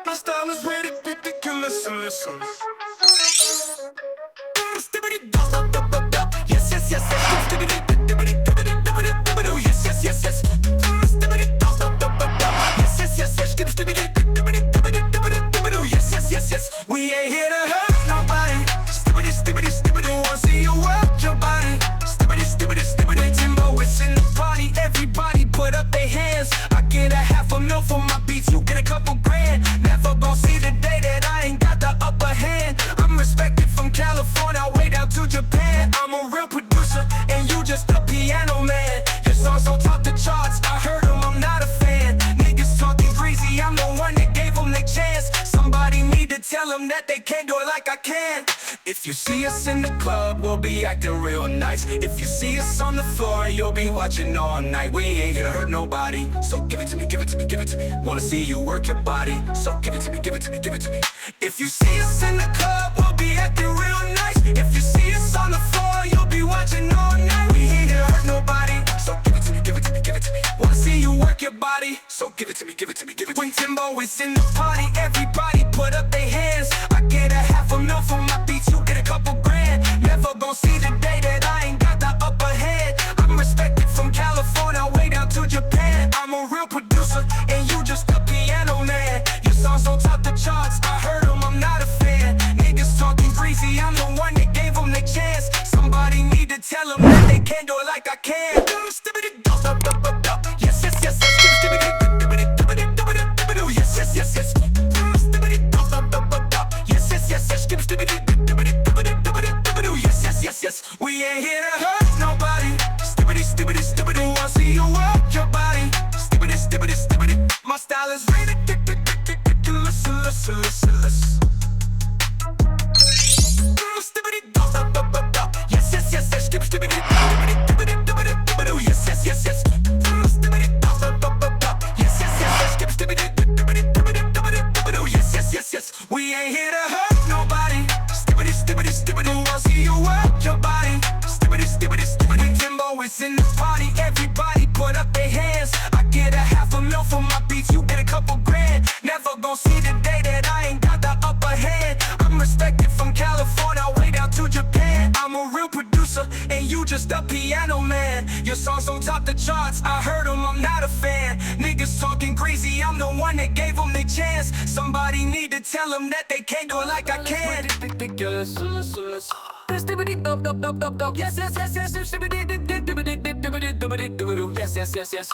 My style is ridiculous. Listen. Skibidi toilet. Yes, yes, yes, yes. Skibidi toilet. Yes, yes, yes, yes. Skibidi toilet. Yes, yes, yes, yes. Skibidi toilet. Yes, yes, yes, yes. We ain't here to hurt nobody. Skibidi. Wanna see you work your body. Skibidi. Timbo, it's in the party. Everybody put up their hands. I get a $500,000 for my beats. You get a couple grand. Never gon' see the day that I ain't got the upper hand. I'm respected from California way down to Japan. I'm a real producer and you just a piano man. Your songs don't top the charts, I heard them, I'm not a fan. Niggas talking crazy, I'm the one that gave them their chance. Somebody need to tell them that they can't do it like I can. If you see us in the club, we'll be acting real nice. If you see us on the floor, you'll be watching all night. We ain't here to hurt nobody, so give it to me, give it to me, give it to me. Wanna see you work your body, so give it to me, give it to me, give it to me. If you see us in the club, we'll be acting real nice. If you see us on the floor, you'll be watching all night. We ain't here to hurt nobody, so give it to me, give it to me, give it to me. Wanna see you work your body, so give it to me, give it to me, give it to me. When Timbo is in the party, everybody put up their hands. I get a $500,000 for my beats, you get a couple grand. Never gon' see the day that I ain't got the upper hand. I'm respected from California way down to Japan. I'm a real producer and you just a piano man. Your songs don't top the charts, I heard them, I'm not a fan. Niggas talking greasy, I'm the one that gave them their chance. Somebody need to tell them that they can't do it like I can. Yes, yes, yes, yes. Yes, yes, yes, yes. Yes, yes, yes, yes. Yes, yes, yes, yes. We ain't here to hurt nobody. Skibidi. Wanna see you work your body. Skibidi. My style is ridiculous. Yes, yes, yes, yes. Skibidi. Yes, yes, yes, yes. Yes, yes, yes. We ain't here to hurt nobody. Skibidi. Wanna see you work your body. Skibidi. Timbo is in the party. Everybody put up their hands. I get a $500,000 for my beats. You get a couple grand. Never gon' see the day that I ain't got the upper hand. I'm respected from California way down to Japan. I'm a real producer and you just a piano man. Your songs don't top the charts, I heard them, I'm not a fan. Niggas talking crazy, I'm the one that gave them their chance. Somebody need to tell them that they can't do it like I can. Ridiculous. Yes, yes, yes, yes.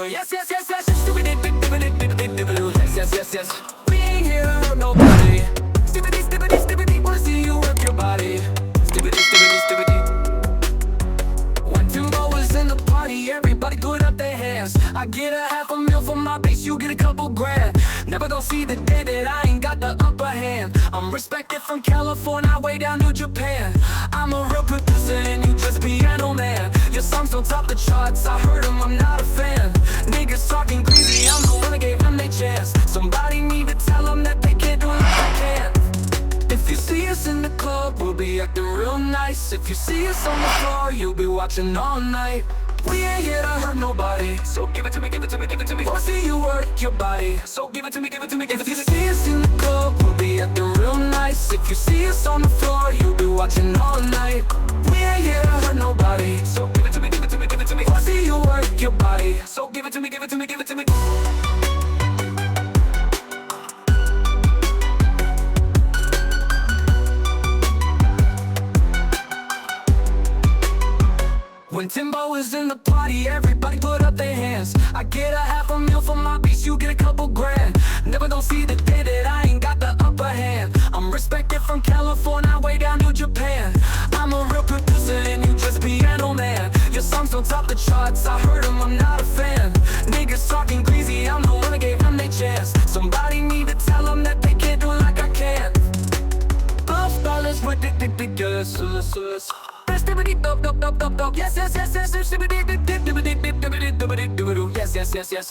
Yes, yes, yes, yes. Yes, yes, yes, yes. Yes, yes, yes, yes. We ain't here to hurt nobody. Skibidi. Wanna see you work your body. Skibidi. When Timbo was in the party, everybody put up their hands. I get a $500,000 for my bass, you get a couple grand. Never gon' see the day that I ain't got the upper hand. I'm respected from California way down to Japan. I'm a real producer and you just piano man. Your songs don't top the charts, I heard them, I'm not a fan. Niggas talking crazy, I'm the one that gave them their chance. Somebody need to tell them that they can't do it like I can. If you see us in the club, we'll be acting real nice. If you see us on the floor, you'll be watching all night. We ain't here to hurt nobody, so give it to me, give it to me, give it to me. Wanna see you work your body, so give it to me, give it to me. If you see us in the club, we'll be acting real nice. If you see us on the floor, you'll be watching all night. We ain't here to hurt nobody, so give it to me, give it to me, give it to me. Wanna see you work your body, so give it to me, give it to me, give it to me. When Timbo is in the party, everybody put up their hands. I get a $500,000 for my beats, you get a couple grand. Never gon' see the day that I ain't got the upper hand. I'm respected from California way down to Japan. I'm a real producer and you just piano man. Your songs don't top the charts, I heard them, I'm not a fan. Niggas talking crazy, I'm the one that gave them their chance. Somebody need to tell them that they can't do it like I can. Love dollars with ridiculous. Yes, yes, yes, yes. Yes, yes, yes, yes.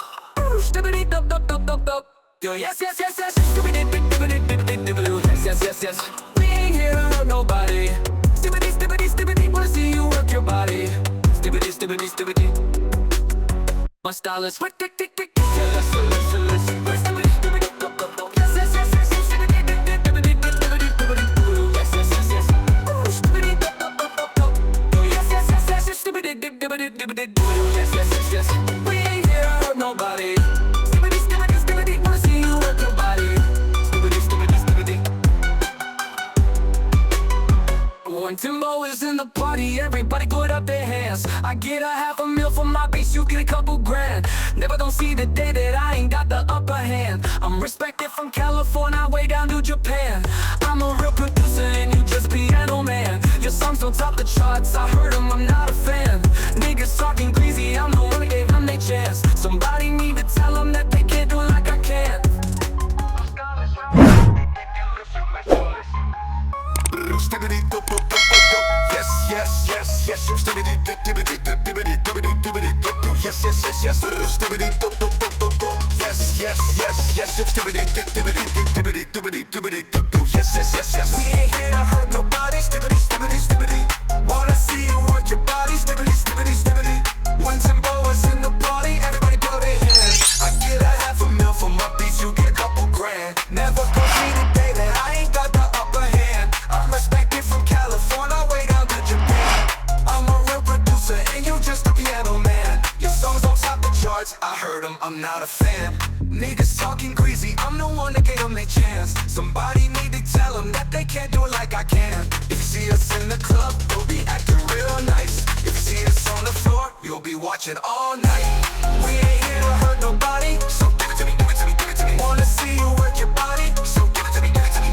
Yes, yes, yes, yes. Yes, yes, yes, yes. We ain't here to hurt nobody. Skibidi. Wanna see you work your body. Skibidi. My style is ridiculous. nobody. Skibidi, skibidi, skibidi, wanna see you work your body. Skibidi, skibidi, skibidi. When Timbo is in the party, everybody put up their hands. I get a $500,000 for my beats, you get a couple grand. Never don't see the day that I ain't got the upper hand. I'm respected from California way down to Japan. I'm a real producer and you just piano man. Your songs don't top the charts, I heard them, I'm not a fan. Niggas talking greasy, I'm the one that gave them their chance. Somebody need to tell them that they can't do it like I can. Yes, yes, yes, yes, skibidi, skibidi, skibidi, skibidi, skibidi, yes, yes, yes, yes, skibidi, yes, yes, yes, yes, skibidi, skibidi, skibidi, skibidi, skibidi, yes, yes, yes, yes. We ain't here to hurt nobody, skibidi, skibidi, skibidi. Wanna see you work your body, skibidi, skibidi, skibidi. When Timbo is in the party, everybody put their hands. I get a $500,000 for my beats, you get a couple grand. Never gonna see the day that I ain't got the upper hand. I'm respected from California way down to Japan. I'm a real producer and you just a piano man. Your songs don't top the charts, I heard them, I'm not a fan. Niggas talking greasy, I'm the one that gave them their chance. Somebody need to tell them that they can't do it like I can. If you see us in the club, we'll be acting real nice. If you see us on the floor, you'll be watching all night. We ain't here to hurt nobody, so give it to me, give it to me, give it to me. Wanna see you work your body, so give it to me, give it to me.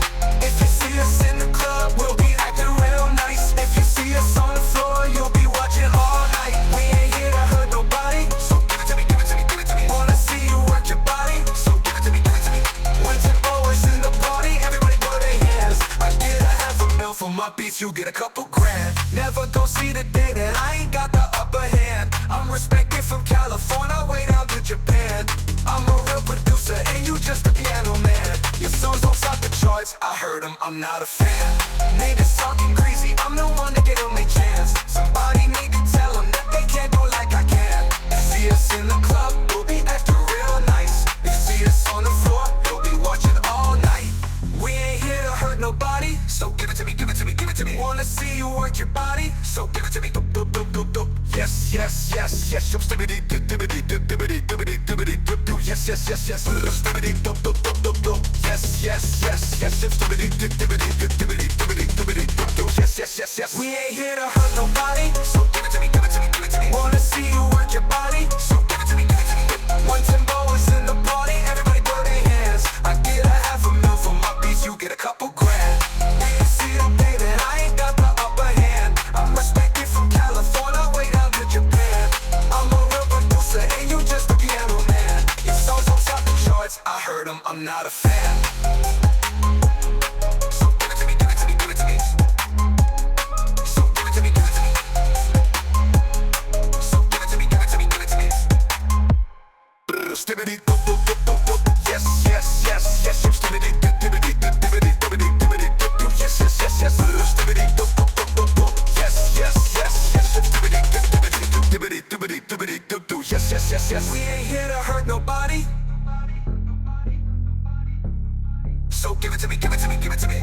If you see us in the club, we'll be acting real nice. If you see us on the floor, you'll be watching all night. We ain't here to hurt nobody, so give it to me, give it to me, give it to me. Wanna see you work your body, so give it to me, give it to me. When Timbo is in the party, everybody put their hands. I get a $500,000 for my beats, you get a couple grand. Never gon' see the day that I ain't got the upper hand. I'm respected from California way down to Japan. I'm a real producer and you just a piano man. Your songs don't top the charts, I heard them, I'm not a fan. Niggas talking greasy, I'm the one that gave them a chance. Somebody need to tell them that they can't do it like I can. If you see us in the club, we'll be acting real nice. If you see us on the floor, you'll be watching all night. We ain't here to hurt nobody, so give it to me, give it to me, give it to me. Wanna see you work your body, so give it to me. Yes, yes, yes, yes, skibidi, skibidi, skibidi, skibidi, skibidi, yes, yes, yes, yes, skibidi, yes, yes, yes, yes, skibidi, skibidi, skibidi, skibidi, skibidi, yes, yes, yes, yes. We ain't here to hurt nobody, so give it to me, give it to me, give it to me. Wanna see you work your body, so give it to me, give it to me. When Timbo is in the party, everybody put their hands. I get a $500,000 for my beats, you get a couple grand. You see the day that I ain't got the upper hand. I'm respected from California way down to Japan. I'm a real producer and you just a piano man. Your songs don't top the charts, I heard them, I'm not a fan. So give it to me, give it to me, give it to me. So give it to me, give it to me. So give it to me, give it to me, give it to me. Skibidi, yes, yes, yes, yes, skibidi, skibidi, skibidi, skibidi, skibidi, yes, yes, yes, yes, skibidi, yes, yes, yes, yes, skibidi, skibidi, skibidi, skibidi, yes, yes, yes, yes. We ain't here to hurt nobody, so give it to me, give it to me, give it to me.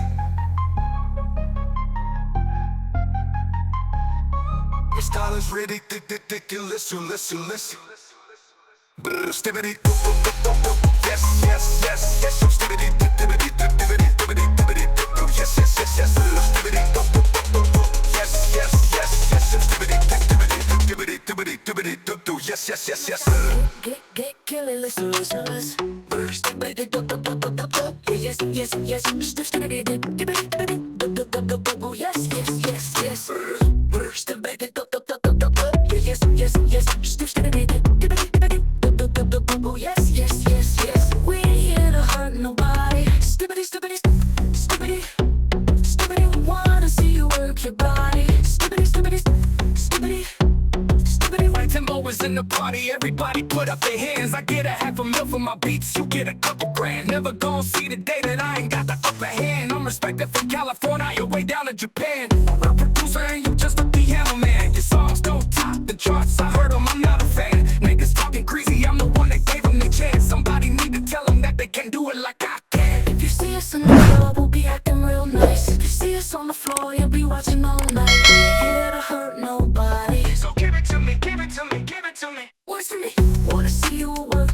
Your style is ridiculous, so listen, listen. Skibidi, yes, yes, yes, yes, skibidi, skibidi, skibidi, skibidi, skibidi, yes, yes, yes, yes, skibidi, yes, yes, yes, yes, skibidi, skibidi, skibidi, skibidi, yes, yes, yes, yes. Get killing, listen, listen, listen. Skibidi, yes, yes, yes, skibidi, skibidi, yes, yes, yes, yes. Skibidi, yes, yes, yes, skibidi. Yes, yes, yes, yes. We ain't here to hurt nobody. Skibidi, skibidi, skibidi, skibidi. Wanna see you work your body. Skibidi, skibidi, skibidi, skibidi. When Timbo was in the party, everybody put up their hands. I get a $500,000 for my beats, you get a couple grand. Never gon' see the day that I ain't got the upper hand. I'm respected from California, you're way down to Japan. I'm a producer and you just a piano man. Your songs don't top the charts, I heard them, I'm not a fan. Niggas talking greasy, I'm the one that gave them the chance. Somebody need to tell them that they can't do it like I can. If you see us in the club, we'll be acting real nice. If you see us on the floor, you'll be watching all night. We ain't here to hurt nobody, so give it to me, give it to me, give it to me. what's to me? Wanna see you work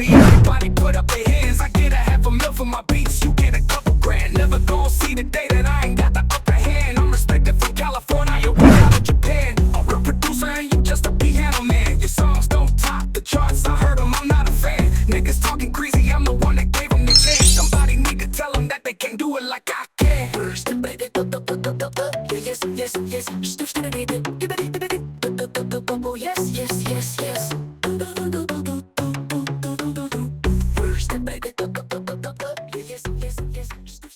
everybody put up their hands. I get a $500,000 for my beats, you get a couple grand. Never gon' see the day that I ain't got the upper hand. I'm respected from California, you're way out of Japan. A real producer and you just a piano man. Your songs don't top the charts, I heard them, I'm not a fan. Niggas talking greasy, I'm the one that gave them the chance. Somebody need to tell them that they can't do it like I can. Yes, yes, yes. Yes, yes, yes, yes. Yes, yes, yes.